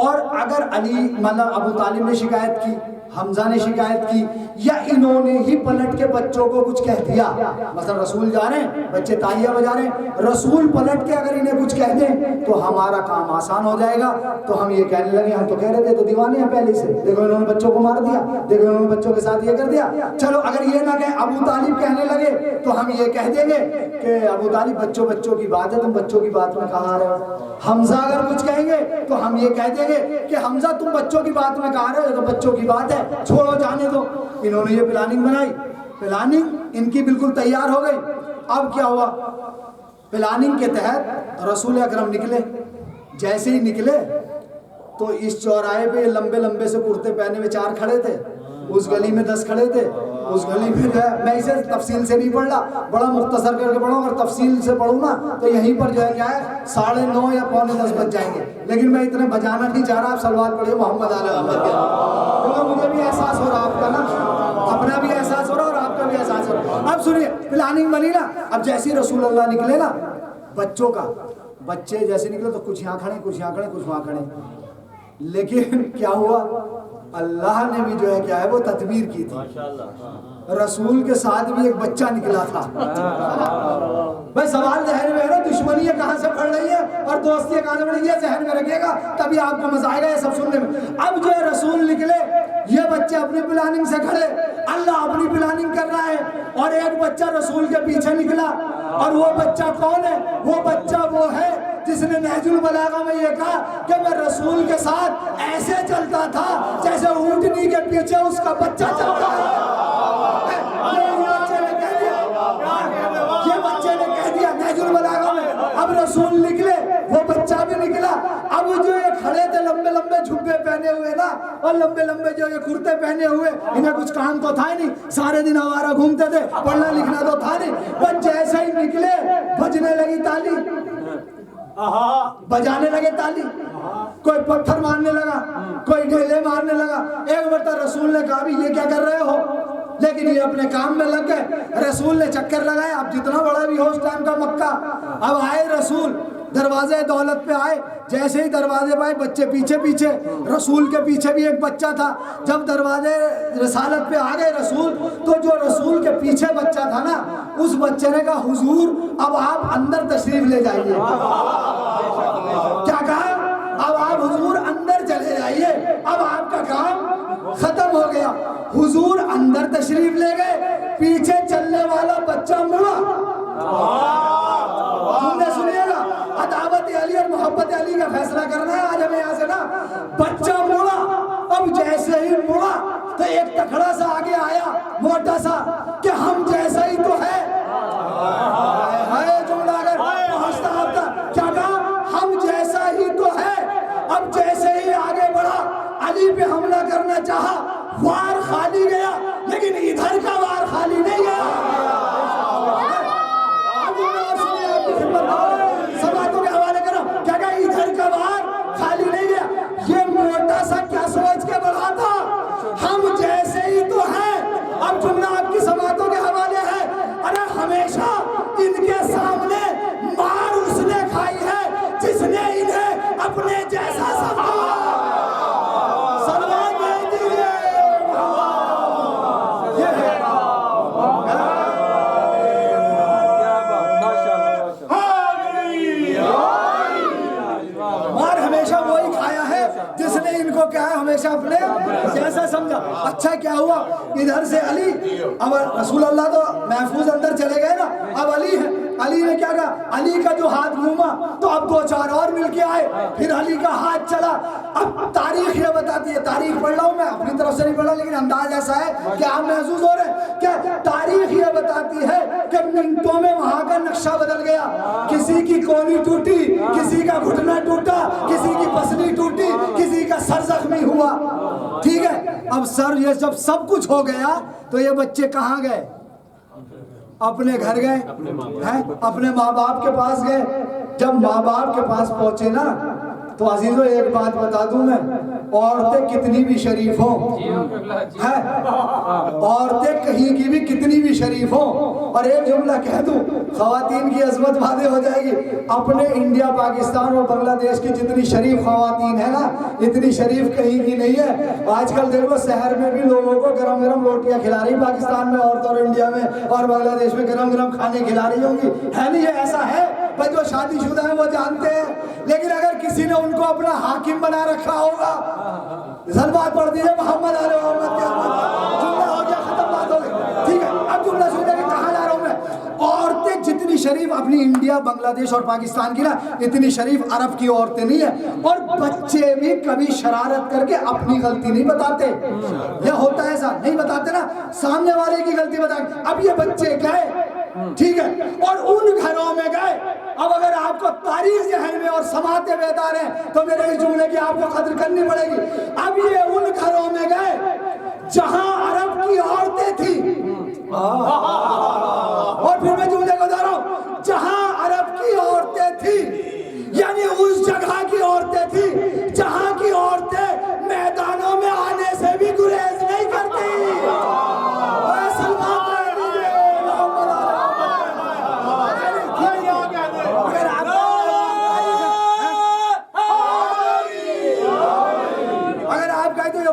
اور اگر علی مطلب ابو طالب نے شکایت کی، حمزہ نے شکایت کی، یا انہوں نے ہی پلٹ کے بچوں کو کچھ کہہ دیا، مثلا رسول جا رہے ہیں، بچے تالیاں بجا رہے ہیں، رسول پلٹ کے اگر انہیں کچھ کہہ دیں تو ہمارا کام آسان ہو جائے گا. تو ہم یہ کہنے لگے ہم تو کہہ رہے تھے تو دیوانے ہیں پہلے سے، دیکھو انہوں نے بچوں کو مار دیا، دیکھو انہوں نے بچوں کے ساتھ یہ کر دیا. چلو اگر یہ نہ کہیں، ابو طالب کہنے لگے تو ہم یہ کہہ دیں گے کہ ابو طالب بچوں کی بات ہے، تم بچوں کی بات میں کہاں آ رہے ہو. حمزہ اگر کچھ کہیں گے تو ہم یہ کہہ دیں گے کہ حمزہ تم بچوں کی بات میں کہاں آ رہے ہو، تو بچوں کی بات ہے، چھوڑو جانے دو. انہوں نے یہ پلاننگ بنائی. پلاننگ ان کی بالکل تیار ہو گئی. اب کیا ہوا؟ پلاننگ کے تحت رسول اکرم نکلے. جیسے ہی نکلے تو اس چوراہے پہ لمبے لمبے سے کرتے پہنے ہوئے 4 کھڑے تھے، اس گلی میں 10 کھڑے تھے، اس گلی میں جو ہے، میں اسے تفصیل سے نہیں پڑھ رہا، بڑا مختصر کر کے پڑھوں. اگر تفصیل سے پڑھوں نا تو یہیں پر جو ہے کیا ہے 9:30 یا 9:45 بج جائیں گے. لیکن میں اتنے بجانا نہیں چاہ رہا. آپ سلوات پڑھیے محمد علی محمد کے، کیونکہ مجھے بھی احساس ہو رہا، آپ کا نا اپنا بھی احساس ہو رہا اور آپ کا بھی احساس ہو رہا. اب سنیے، پلاننگ بنی نا. اب جیسے رسول اللہ نکلے نا، بچوں کا بچے جیسے نکلے تو کچھ یہاں کھڑے، کچھ یہاں کھڑے، کچھ وہاں کھڑے. لیکن کیا ہوا؟ اللہ نے بھی جو ہے کیا ہے وہ تدبیر کی تھی. رسول کے ساتھ بھی ایک بچہ نکلا تھا. بھائی سوال ذہن میں ہے نا، دشمنی کہاں سے پڑ رہی ہے اور دوستی کہاں سے پڑ رہی ہے، ذہن میں رکھیے گا تبھی آپ کو مزہ آئے گا یہ سب سننے میں. اب جو ہے رسول نکلے، یہ بچے اپنی پلاننگ سے کھڑے، اللہ اپنی پلاننگ کر رہا ہے، اور ایک بچہ رسول کے پیچھے نکلا. اور وہ بچہ کون ہے؟ وہ بچہ وہ ہے جس نے نہج البلاغہ میں یہ کہا کہ میں رسول کے ساتھ ایسے چلتا تھا جیسے اونٹنی کے پیچھے اس کا بچہ چلتا ہے. یہ بچے نے کہہ دیا نہج البلاغہ میں. اب رسول نکلے، وہ بچہ بھی نکلا. اب جو یہ کھڑے تھے لمبے لمبے جھبے پہنے ہوئے نا، اور لمبے لمبے جو یہ کرتے پہنے ہوئے، انہیں کچھ کام تو تھا ہی نہیں، سارے دن آوارہ گھومتے تھے، پڑھنا لکھنا تو تھا نہیں. بس جیسے ہی نکلے بجنے لگی تالی، بجانے لگے تالی. کوئی پتھر مارنے لگا، کوئی ڈھیلے مارنے لگا. ایک مرتبہ رسول نے کہا بھی یہ کیا کر رہے ہو؟ لیکن یہ اپنے کام میں لگ گئے. رسول نے چکر لگایا. اب جتنا بڑا بھی ہو اس ٹائم کا مکہ. اب آئے رسول دروازے دولت پہ آئے. جیسے ہی دروازے پہ آئے، بچے پیچھے پیچھے، رسول کے پیچھے بھی ایک بچہ تھا. جب دروازے رسالت پہ آ گئے رسول، تو جو رسول کے پیچھے بچہ تھا نا، اس بچے نے کہا حضور اب آپ اندر تشریف لے جائیے. کیا کہا؟ اب آپ حضور اندر چلے جائیے، اب آپ کا کام ختم ہو گیا. حضور اندر تشریف لے گئے. پیچھے چلنے والا بچہ مڑا. تم نے سنیے گا، عداوت علی اور محبت علی کا فیصلہ کرنا ہے آج ہمیں یہاں سے نا. بچہ مڑا. اب جیسے ہی مڑا تو ایک تکڑا سا آگے آیا، موٹا سا، کہ ہم جیسا ہی تو ہے. جملہ اگر پہنچتا آپ کا، کیا کہا؟ ہم جیسا ہی تو ہے. اب جیسے ہی آگے بڑھا، علی پہ حملہ کرنا چاہا، وار خالی گیا، لیکن ادھر کا وار خالی نہیں گیا. سماعتوں کے حوالے کرو، کیا کہا؟ ادھر کا وار خالی نہیں گیا. یہ موٹا سا کیا سوچ کے بڑھا تھا؟ ہم جیسے ہی تو ہیں. اب جملہ آپ کی سماعتوں کے حوالے ہے. ارے ہمیشہ ان کے سامنے مار اس نے کھائی ہے جس نے انہیں اپنے جیسا سمجھا. سلمان بھیج دیجیے. یہ ہے نے ان کو کیا ہے ہمیشہ اپنے جیسا سمجھا. اچھا کیا ہوا ادھر سے علی, اب رسول اللہ تو محفوظ اندر چلے گئے نا, اب علی ہے. علی نے کیا کہا, علی کا جو ہاتھ گھوما تو اب 2-4 اور مل کے آئے, پھر علی کا ہاتھ چلا. اب تاریخ یہ بتاتی ہے, تاریخ پڑھ رہا ہوں میں, اپنی طرف سے نہیں پڑھ رہا, لیکن انداز ایسا ہے کہ آپ محسوس ہو رہے ہیں کہ تاریخ یہ بتاتی ہے کہ منٹوں میں وہاں کا نقشہ بدل گیا. کسی کی کونی ٹوٹی, کسی کا گھٹنا ٹوٹا, کسی کی پسلی ٹوٹی, کسی کا سر زخمی ہوا. ٹھیک ہے, اب سر یہ جب سب کچھ ہو گیا تو یہ بچے کہاں گئے؟ اپنے گھر گئے ہیں, اپنے ماں باپ کے پاس گئے. جب ماں باپ کے پاس پہنچے نا تو عزیزو ایک بات بتا دوں میں, عورتیں کتنی بھی شریف ہوں, عورتیں کہیں کی بھی کتنی بھی شریف ہوں, اور ایک جملہ کہہ دوں خواتین کی عظمت واضح ہو جائے گی. اپنے انڈیا, پاکستان اور بنگلہ دیش کی جتنی شریف خواتین ہیں نا, اتنی شریف کہیں کی نہیں ہے. آج کل دیکھو شہر میں بھی لوگوں کو گرم گرم روٹیاں کھلا رہی, پاکستان میں عورتوں, اور انڈیا میں اور بنگلہ دیش میں گرم گرم کھانے کھلا رہی ہوں گی, ہے نہیں یہ ایسا ہے بھائی. جو شادی شدہ ہیں وہ جانتے ہیں, لیکن اگر کسی نے ان کو اپنا حاکم بنا رکھا ہوگا, ضربات پڑھ دیجئے محمد علیہ محمد کے احمد, جملہ ہو گیا ختم, بات ہو گئی. ٹھیک ہے, اب جملہ سنیں کہ کہاں جا رہا ہوں میں. عورتیں جتنی شریف اپنی انڈیا, بنگلہ دیش اور پاکستان کی نا, اتنی شریف عرب کی عورتیں نہیں ہیں. اور بچے بھی کبھی شرارت کر کے اپنی غلطی نہیں بتاتے, یہ ہوتا ہے ایسا نہیں بتاتے نا, سامنے والے کی غلطی بتائیں. اب یہ بچے گئے, ٹھیک ہے, اور ان گھروں میں گئے. اب اگر آپ کو تاریخ ذہن میں اور سماعتیں بیدار ہیں تو میرے اس جملے کی آپ کو قدر کرنی پڑے گی. اب یہ ان گھروں میں گئے جہاں عرب کی عورتیں تھیں, اور پھر میں جملے کو دہراؤں, جہاں عرب کی عورتیں تھیں, یعنی اس جگہ کی عورتیں تھیں جہاں کی عورتیں میدانوں میں آنے سے بھی گریز نہیں کرتی.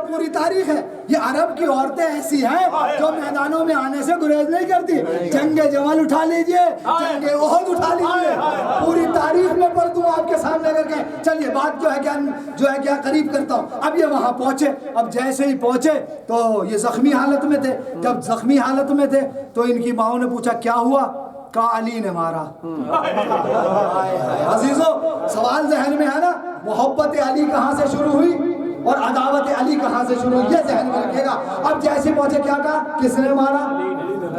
پوری تاریخ ہے, یہ عرب کی عورتیں ایسی ہیں جو میدانوں میں آنے سے گریز نہیں کرتی. جنگ جمل اٹھا لیجئے, جنگ احد اٹھا لیجئے, پوری تاریخ میں پڑھ دوں آپ کے سامنے کر کے. چلیے بات جو ہے کیا قریب کرتا ہوں. اب یہ وہاں پہنچے, اب جیسے ہی پہنچے تو یہ زخمی حالت میں تھے. جب زخمی حالت میں تھے تو ان کی ماؤں نے پوچھا کیا ہوا؟ کہا علی نے مارا. عزیزو سوال ذہن میں ہے نا, محبت علی کہاں سے شروع ہوئی اور عداوت علی کہاں سے شروع ہوئی, یہ ذہن میں رکھے گا. اب جیسے پہنچے کیا کہا؟ کس نے مارا؟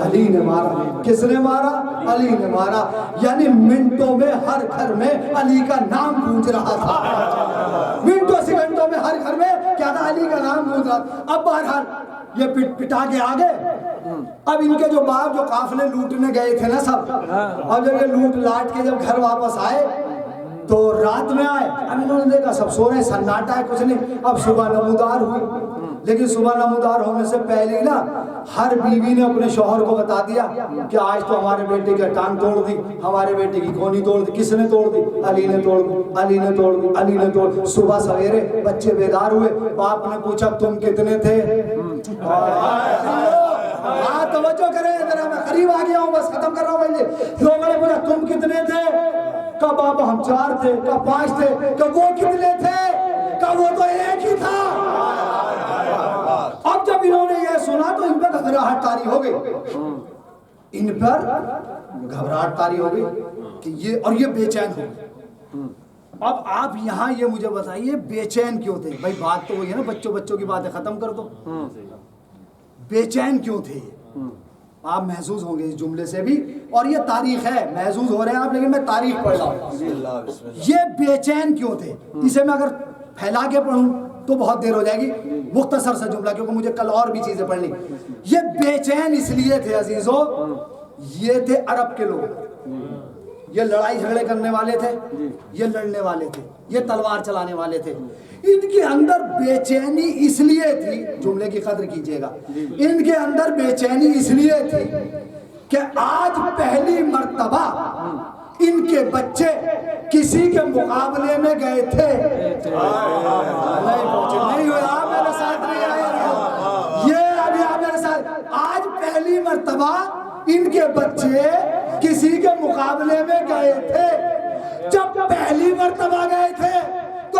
علی نے مارا. کس نے مارا؟ علی نے مارا. یعنی منٹوں میں ہر گھر میں علی کا نام گونج رہا تھا, منٹوں سیکنڈوں میں ہر گھر میں کیا تھا؟ علی کا نام گونج رہا تھا. اب بہرحال یہ پٹا کے آگے, اب ان کے جو باپ جو قافلے لوٹنے گئے تھے نا سب, اب جب یہ لوٹ لاٹ کے جب گھر واپس آئے تو رات میں آئے. اب انہوں نے دیکھا سب سو رہے ہیں, سناٹا ہے, کچھ نہیں. اب صبح نمودار ہوئی, لیکن صبح نمودار ہونے سے پہلے نا ہر بیوی نے اپنے شوہر کو بتا دیا کہ آج تو ہمارے بیٹے کی ٹانگ توڑ دی, ہمارے بیٹے کی کونی توڑ دی. کس نے توڑ دی؟ علی نے توڑ دی, علی نے توڑ دی, علی نے توڑ دی. صبح سویرے بچے بیدار ہوئے, باپ نے پوچھا تم کتنے تھے؟ توجہ کریں, ذرا میں قریب آ گیا ہوں, بس ختم کر رہا ہوں. پہلے لوگوں نے پوچھا تم کتنے تھے؟ کہا بابا ہم 4 تھے. کہا 5 تھے. کہا وہ کتنے تھے؟ کہا وہ تو ایک ہی تھا. اب جب انہوں نے یہ سنا تو ان پر گھبراہٹ طاری ہو گئی, ان پر گھبراہٹ طاری ہو گئی کہ یہ بے چین ہو گئے. اب آپ یہاں یہ مجھے بتائیے بے چین کیوں تھے؟ بھائی بات تو وہی ہے نا, بچوں کی باتیں ختم کر دو. بے چین کیوں تھے آپ محظوظ ہوں گے اس جملے سے بھی, اور یہ تاریخ ہے, محظوظ ہو رہے ہیں آپ, لیکن میں تاریخ پڑھ رہا ہوں. یہ بے چین کیوں تھے, اسے میں اگر پھیلا کے پڑھوں تو بہت دیر ہو جائے گی. مختصر سا جملہ, کیونکہ مجھے کل اور بھی چیزیں پڑھنی. یہ بے چین اس لیے تھے عزیزو, یہ تھے عرب کے لوگ, یہ لڑائی جھگڑے کرنے والے تھے, یہ لڑنے والے تھے, یہ تلوار چلانے والے تھے. ان کے اندر بے چینی اس لیے تھی, جملے کی قدر کیجئے گا, ان کے اندر بے چینی اس لیے تھی کہ آج پہلی مرتبہ ان کے بچے کسی کے مقابلے میں گئے تھے. نہیں ہوئے, آپ میرے ساتھ نہیں آئے, یہ ابھی آپ میرے ساتھ. آج پہلی مرتبہ ان کے بچے کسی کے مقابلے میں گئے تھے. جب پہلی مرتبہ گئے تھے تو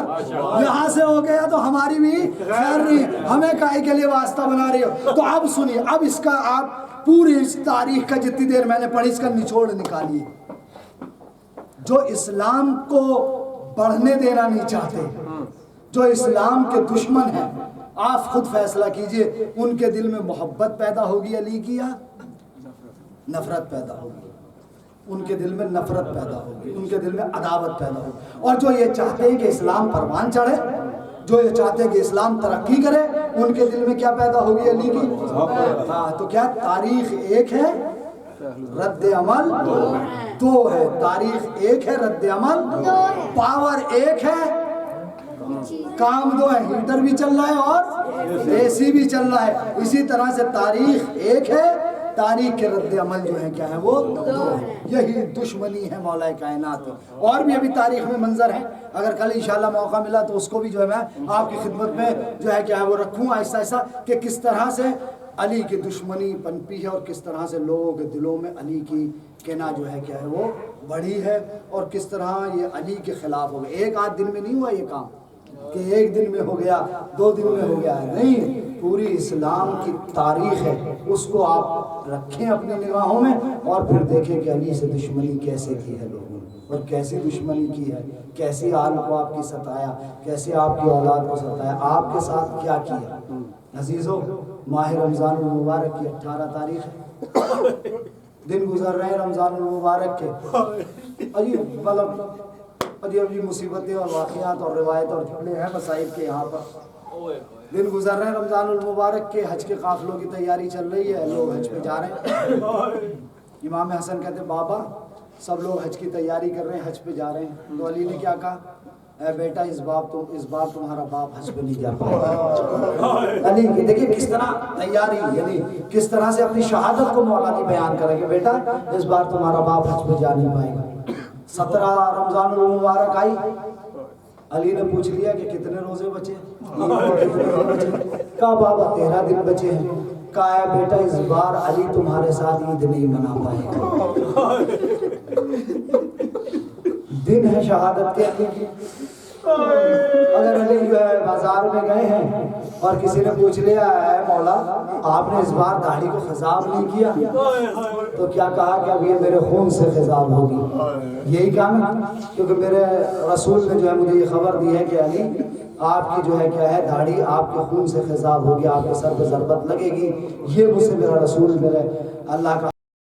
اندر یہاں سے ہو گیا تو ہماری بھی خیر نہیں، ہمیں کاہے کے لیے واسطہ بنا رہی ہو؟ تو اب سنیے، اب اس کا آپ پوری اس تاریخ کا جتنی دیر میں نے پڑھی اس کا نچوڑ نکالیے۔ جو اسلام کو بڑھنے دینا نہیں چاہتے، جو اسلام کے دشمن ہیں، آپ خود فیصلہ کیجئے، ان کے دل میں محبت پیدا ہوگی علی کی یا نفرت پیدا ہوگی؟ ان کے دل میں نفرت پیدا ہوگی، ان کے دل میں عداوت پیدا ہوگی۔ اور جو یہ چاہتے ہیں کہ اسلام پروان چڑھے، جو یہ چاہتے ہیں کہ اسلام ترقی کرے، ان کے دل میں کیا پیدا ہوگی علی کی؟ ہاں، تو کیا تاریخ ایک ہے، رد عمل دو ہے۔ تاریخ ایک ہے، رد عمل پاور ایک ہے، کام دو ہے، ہیٹر بھی چل رہا ہے اور اے سی بھی چل رہا ہے۔ اسی طرح سے تاریخ ایک ہے، تاریخ کے رد عمل جو ہیں کیا ہے، وہ دو ہیں۔ یہی دشمنی ہے مولا کائنات۔ اور بھی ابھی تاریخ میں منظر ہیں، اگر کل انشاءاللہ موقع ملا تو اس کو بھی جو ہے میں آپ کی خدمت میں جو ہے کیا ہے وہ رکھوں آہستہ آہستہ، کہ کس طرح سے علی کی دشمنی پنپی ہے اور کس طرح سے لوگوں کے دلوں میں علی کی کینہ جو ہے کیا ہے وہ بڑھی ہے، اور کس طرح یہ علی کے خلاف ہو گیا۔ ایک آدھ دن میں نہیں ہوا یہ کام کہ ایک دن میں ہو گیا، 2 دن میں ہو گیا ہے، نہیں، پوری اسلام کی تاریخ ہے، اس کو آپ رکھیں اپنی نگاہوں میں اور پھر دیکھیں کہ علی سے دشمنی کیسے کی ہے لوگوں نے، اور کیسی دشمنی کی ہے، کیسی آل کو آپ کی ستایا، کیسے آپ کی اولاد کو ستایا، آپ کے ساتھ کیا کیا۔ عزیزو، ماہ رمضان المبارک کی 18 تاریخ ہے، دن گزر رہے ہیں رمضان المبارک کے، عجیب عجیب مصیبتیں اور واقعات اور روایت اور جھگڑے ہیں مسائل کے یہاں پر۔ دن گزر رہے ہیں رمضان المبارک کے، حج کے قافلوں کی تیاری چل رہی ہے، لوگ حج پہ جا رہے ہیں۔ امام حسن کہتے ہیں بابا سب لوگ حج کی تیاری کر رہے ہیں، حج پہ جا رہے ہیں، تو علی نے کیا کہا، اے بیٹا اس بار تمہارا باپ حج پہ نہیں جا پائے۔ علی کی دیکھیں کس طرح تیاری، یعنی کس طرح سے اپنی شہادت کو مولا علی بیان کریں کہ بیٹا اس بار تمہارا باپ حج پہ جا نہیں پائے گا۔ 17 رمضان المبارک آئی، علی نے پوچھ لیا کہ کتنے روزے بچے، کہا بابا 13 دن بچے ہیں۔ کہا ہے بیٹا اس بار علی تمہارے ساتھ عید نہیں منا پائے گا۔ دن ہے شہادت کے علی کی۔ اگر علی جو ہے بازار میں گئے ہیں اور کسی نے پوچھ لیا ہے مولا آپ نے اس بار داڑھی کو خضاب نہیں کیا، تو کیا کہا کہ اب یہ میرے خون سے خضاب ہوگی، یہی کام ہے، کیونکہ میرے رسول نے جو ہے مجھے یہ خبر دی ہے کہ علی آپ کی جو ہے کیا ہے داڑھی آپ کے خون سے خضاب ہوگی، آپ کے سر پہ ضربت لگے گی، یہ مجھ سے میرا رسول میرے اللہ کا